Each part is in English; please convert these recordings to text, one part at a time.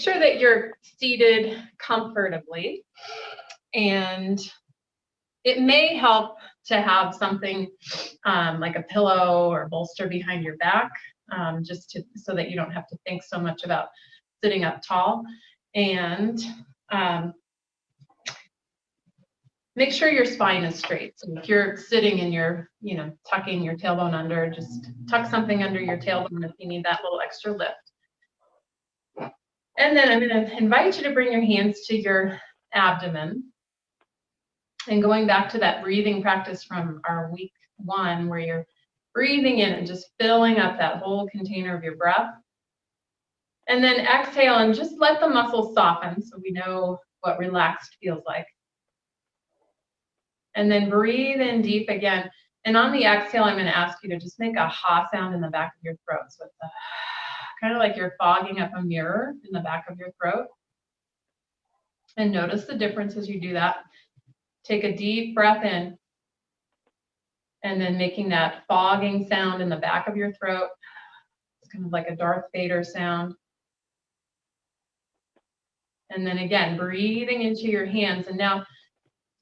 sure that you're seated comfortably, and it may help to have something like a pillow or bolster behind your back, so that you don't have to think so much about sitting up tall. And make sure your spine is straight. So if you're sitting and you're, tucking your tailbone under, just tuck something under your tailbone if you need that little extra lift. And then I'm going to invite you to bring your hands to your abdomen. And going back to that breathing practice from our week 1, where you're breathing in and just filling up that whole container of your breath. And then exhale and just let the muscles soften so we know what relaxed feels like. And then breathe in deep again. And on the exhale, I'm going to ask you to just make a ha sound in the back of your throat. So it's kind of like you're fogging up a mirror in the back of your throat. And notice the difference as you do that. Take a deep breath in. And then making that fogging sound in the back of your throat. It's kind of like a Darth Vader sound. And then again, breathing into your hands. And now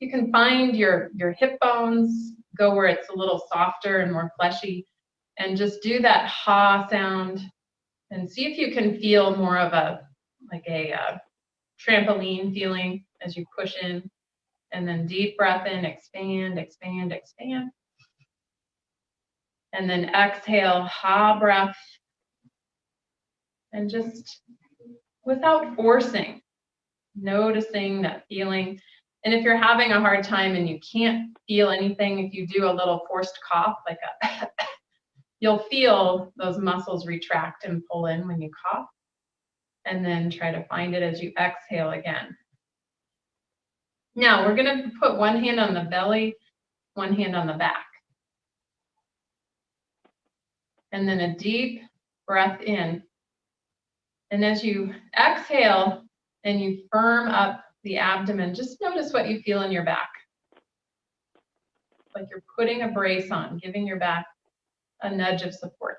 you can find your hip bones, go where it's a little softer and more fleshy, and just do that ha sound and see if you can feel more of a trampoline feeling as you push in. And then deep breath in, expand, expand, expand. And then exhale, ha breath. And just without forcing, noticing that feeling. And if you're having a hard time and you can't feel anything, if you do a little forced cough, like you'll feel those muscles retract and pull in when you cough. And then try to find it as you exhale again. Now we're going to put one hand on the belly, one hand on the back. And then a deep breath in. And as you exhale and you firm up the abdomen, just notice what you feel in your back. Like you're putting a brace on, giving your back a nudge of support.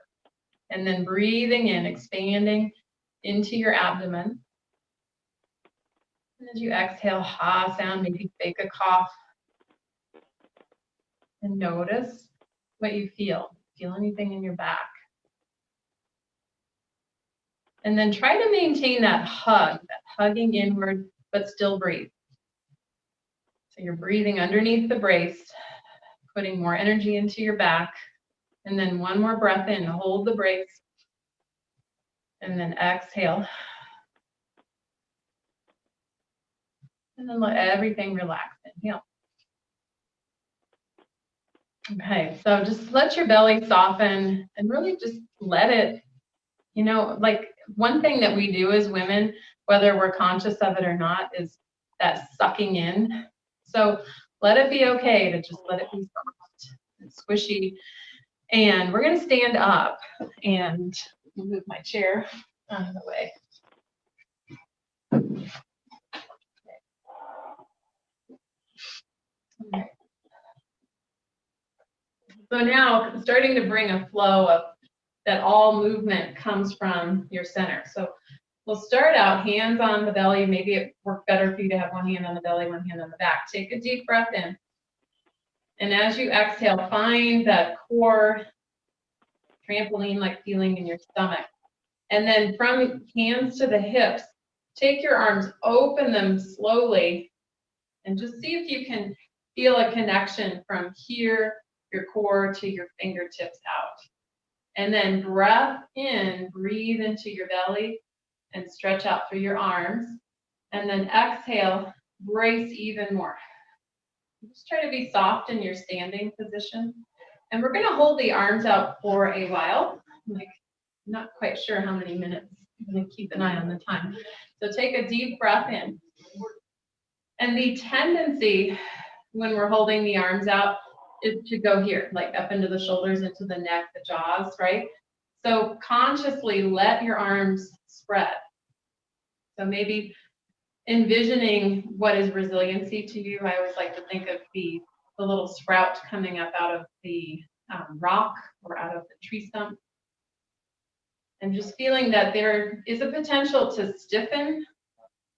And then breathing in, expanding into your abdomen. And as you exhale, ha sound, maybe fake a cough. And notice what you feel. Feel anything in your back. And then try to maintain that hug, that hugging inward, but still breathe. So you're breathing underneath the brace, putting more energy into your back. And then one more breath in, hold the brace. And then exhale. And then let everything relax. Inhale. Okay, so just let your belly soften and really just let it, like one thing that we do as women, whether we're conscious of it or not, is that sucking in. So let it be okay to just let it be soft and squishy. And we're going to stand up and move my chair out of the way. Okay. So now starting to bring a flow of that all movement comes from your center. So we'll start out hands on the belly. Maybe it worked better for you to have one hand on the belly, one hand on the back. Take a deep breath in. And as you exhale, find that core trampoline-like feeling in your stomach. And then from hands to the hips, take your arms, open them slowly, and just see if you can feel a connection from here, your core, to your fingertips out. And then breath in, breathe into your belly and stretch out through your arms. And then exhale, brace even more. Just try to be soft in your standing position. And we're going to hold the arms out for a while. I'm not quite sure how many minutes. I'm going to keep an eye on the time. So take a deep breath in. And the tendency when we're holding the arms out is to go here, like up into the shoulders, into the neck, the jaws, right? So consciously let your arms spread. So maybe envisioning what is resiliency to you. I always like to think of the little sprout coming up out of the rock or out of the tree stump. And just feeling that there is a potential to stiffen,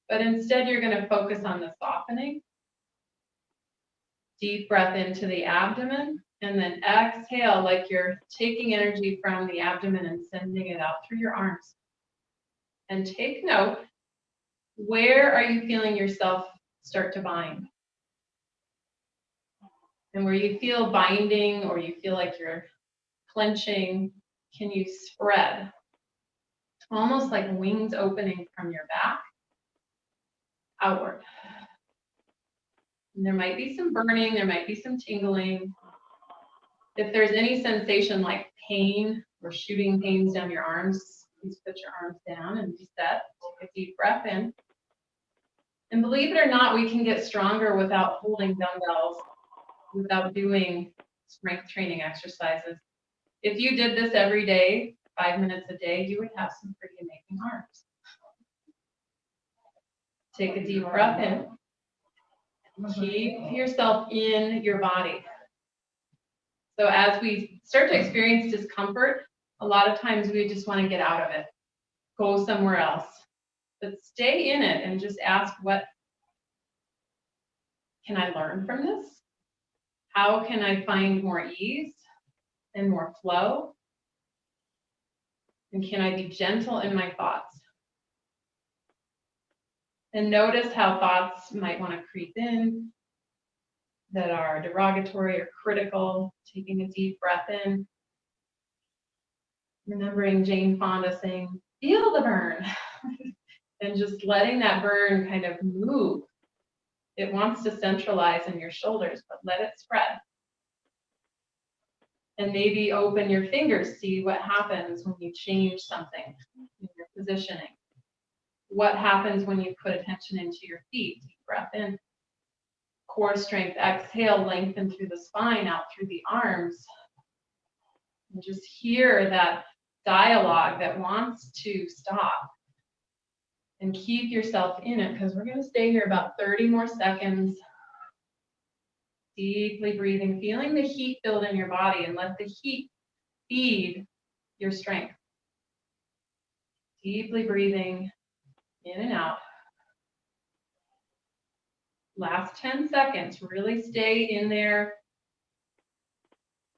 but instead you're going to focus on the softening. Deep breath into the abdomen, and then exhale like you're taking energy from the abdomen and sending it out through your arms. And take note, where are you feeling yourself start to bind? And where you feel binding or you feel like you're clenching, can you spread? Almost like wings opening from your back outward. And there might be some burning, there might be some tingling. If there's any sensation like pain or shooting pains down your arms, please put your arms down and reset. Take a deep breath in. And believe it or not, we can get stronger without holding dumbbells, without doing strength training exercises. If you did this every day, 5 minutes a day, you would have some pretty amazing arms. Take a deep breath in. Keep yourself in your body. So as we start to experience discomfort, a lot of times we just want to get out of it, go somewhere else. But stay in it and just ask, what can I learn from this? How can I find more ease and more flow? And can I be gentle in my thoughts? And notice how thoughts might want to creep in that are derogatory or critical. Taking a deep breath in. Remembering Jane Fonda saying, feel the burn. And just letting that burn kind of move. It wants to centralize in your shoulders, but let it spread. And maybe open your fingers, see what happens when you change something in your positioning. What happens when you put attention into your feet? Deep breath in. Core strength, exhale, lengthen through the spine, out through the arms. And just hear that dialogue that wants to stop. And keep yourself in it, because we're going to stay here about 30 more seconds. Deeply breathing, feeling the heat build in your body, and let the heat feed your strength. Deeply breathing in and out. Last 10 seconds, really stay in there,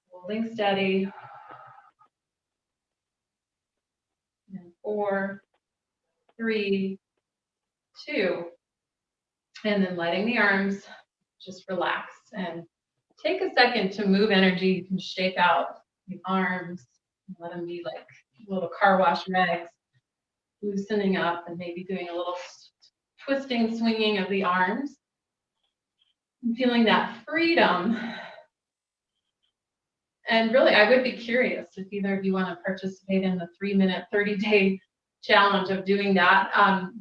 holding steady. And 4, 3, 2, and then letting the arms just relax and take a second to move energy. You can shake out the arms, and let them be like little car wash rags, loosening up and maybe doing a little twisting, swinging of the arms. And feeling that freedom. And really, I would be curious if either of you want to participate in the 3-minute, 30-day challenge of doing that.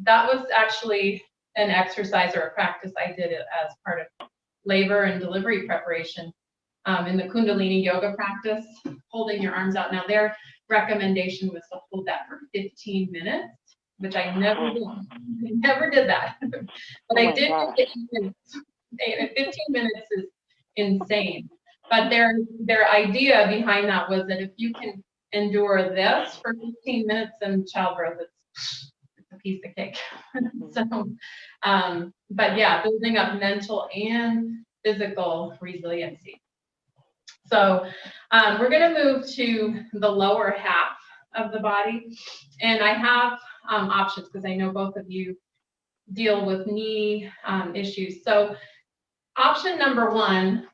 That was actually an exercise or a practice I did it as part of labor and delivery preparation in the Kundalini yoga practice, holding your arms out. Now, their recommendation was to hold that for 15 minutes, which I never did. I never did that. But I did 15 minutes. 15 minutes is insane. But their idea behind that was that if you can endure this for 15 minutes in childbirth, it's a piece of cake. So, but yeah, building up mental and physical resiliency. So we're going to move to the lower half of the body. And I have options because I know both of you deal with knee issues. So option number 1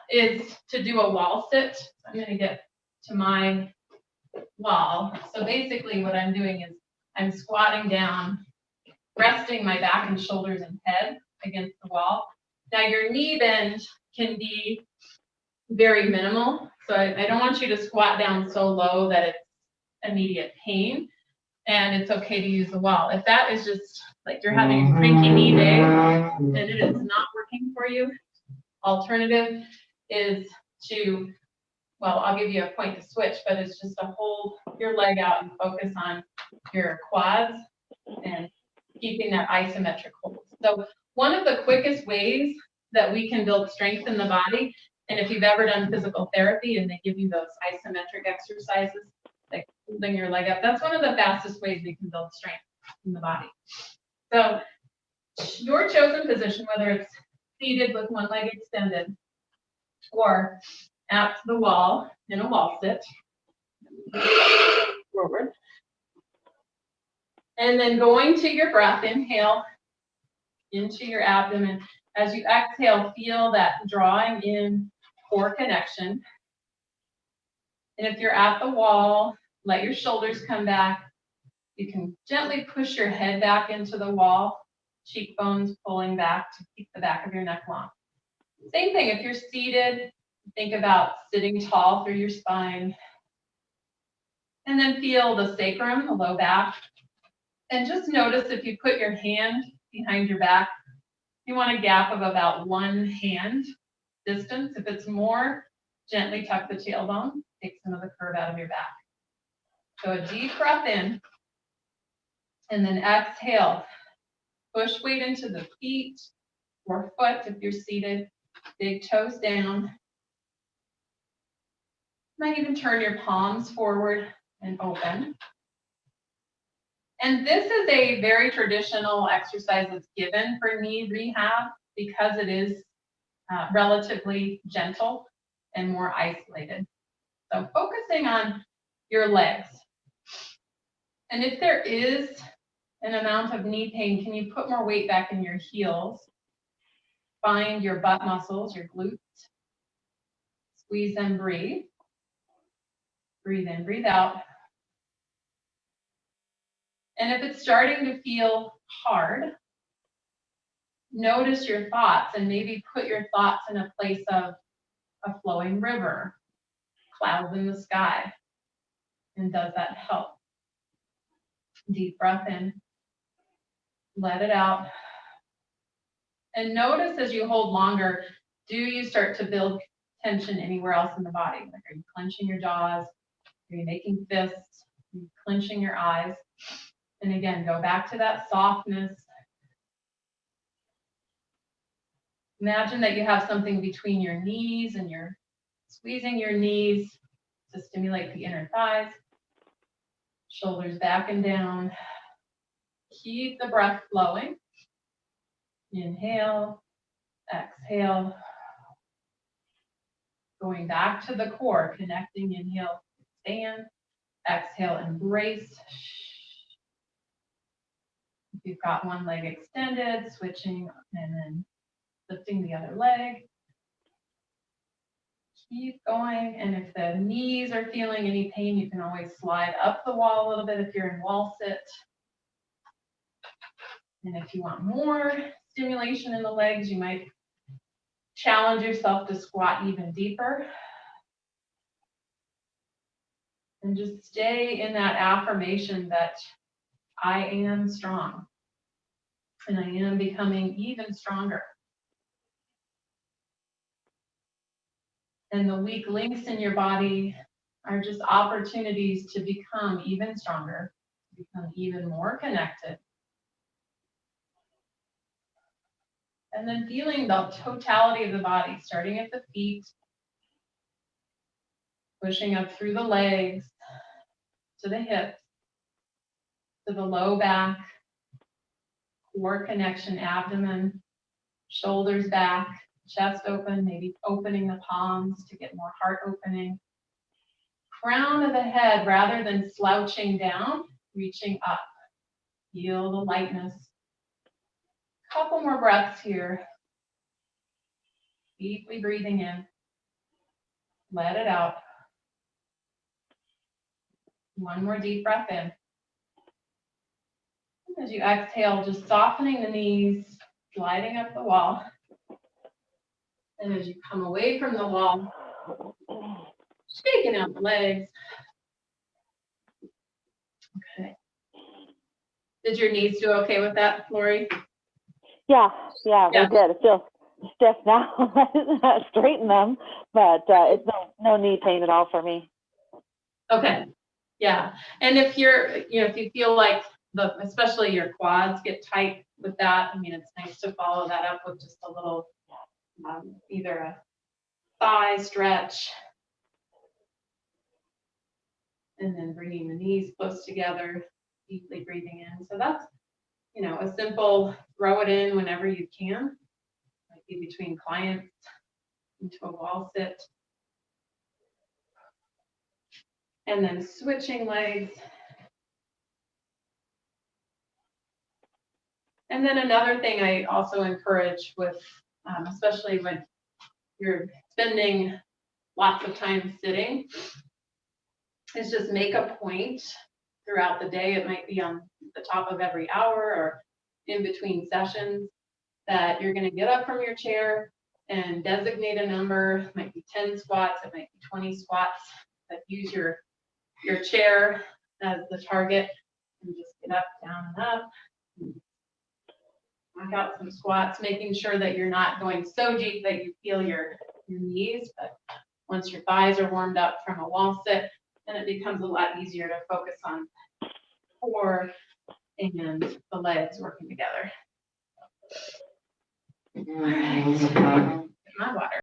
is to do a wall sit. I'm going to get to my wall. So basically what I'm doing is I'm squatting down, resting my back and shoulders and head against the wall. Now your knee bend can be very minimal. So I don't want you to squat down so low that it's immediate pain. And it's okay to use the wall. If that is just like you're having a cranky knee day and it is not working for you, alternative is to, well, I'll give you a point to switch, but it's just to hold your leg out and focus on your quads and keeping that isometric hold. So one of the quickest ways that we can build strength in the body, and if you've ever done physical therapy and they give you those isometric exercises, like holding your leg up. That's one of the fastest ways we can build strength in the body. So your chosen position, whether it's seated with one leg extended or at the wall in a wall sit, forward. And then going to your breath, inhale into your abdomen. As you exhale, feel that drawing in core connection. And if you're at the wall, let your shoulders come back. You can gently push your head back into the wall, cheekbones pulling back to keep the back of your neck long. Same thing, if you're seated, think about sitting tall through your spine. And then feel the sacrum, the low back. And just notice if you put your hand behind your back, you want a gap of about 1 hand distance. If it's more, gently tuck the tailbone, take some of the curve out of your back. So a deep breath in, and then exhale. Push weight into the feet or foot if you're seated. Big toes down. Might even turn your palms forward and open. And this is a very traditional exercise that's given for knee rehab because it is relatively gentle and more isolated. So focusing on your legs. And if there is an amount of knee pain, can you put more weight back in your heels? Find your butt muscles, your glutes. Squeeze and breathe. Breathe in, breathe out. And if it's starting to feel hard, notice your thoughts and maybe put your thoughts in a place of a flowing river, clouds in the sky. And does that help? Deep breath in, let it out. And notice as you hold longer, do you start to build tension anywhere else in the body? Like, are you clenching your jaws? Are you making fists? Are you clenching your eyes? And again, go back to that softness. Imagine that you have something between your knees and you're squeezing your knees to stimulate the inner thighs. Shoulders back and down. Keep the breath flowing. Inhale, exhale. Going back to the core, connecting. Inhale, stand. Exhale, embrace. If you've got one leg extended, switching and then lifting the other leg. Keep going, and if the knees are feeling any pain, you can always slide up the wall a little bit if you're in wall sit. And if you want more stimulation in the legs, you might challenge yourself to squat even deeper. And just stay in that affirmation that I am strong and I am becoming even stronger. And the weak links in your body are just opportunities to become even stronger, to become even more connected. And then feeling the totality of the body, starting at the feet, pushing up through the legs, to the hips, to the low back, core connection, abdomen, shoulders back, chest open, maybe opening the palms to get more heart opening. Crown of the head, rather than slouching down, reaching up. Feel the lightness. Couple more breaths here. Deeply breathing in. Let it out. One more deep breath in. As you exhale, just softening the knees, sliding up the wall. And as you come away from the wall, shaking out the legs. Okay. Did your knees do okay with that, Lori? Yeah, they did. It feels stiff now. Straighten them, but it's no knee pain at all for me. Okay. Yeah. And if if you feel like especially your quads get tight with that, I mean, it's nice to follow that up with just a little, either a thigh stretch. And then bringing the knees close together, deeply breathing in. So that's, a simple throw it in whenever you can, like be between clients, into a wall sit. And then switching legs. And then another thing I also encourage with, especially when you're spending lots of time sitting, is just make a point throughout the day. It might be on the top of every hour or in between sessions that you're going to get up from your chair and designate a number. It might be 10 squats, it might be 20 squats, but use your chair as the target and just get up, down, and up. Knock out some squats, making sure that you're not going so deep that you feel your knees, but once your thighs are warmed up from a wall sit, then it becomes a lot easier to focus on core and the legs working together. All right. My water.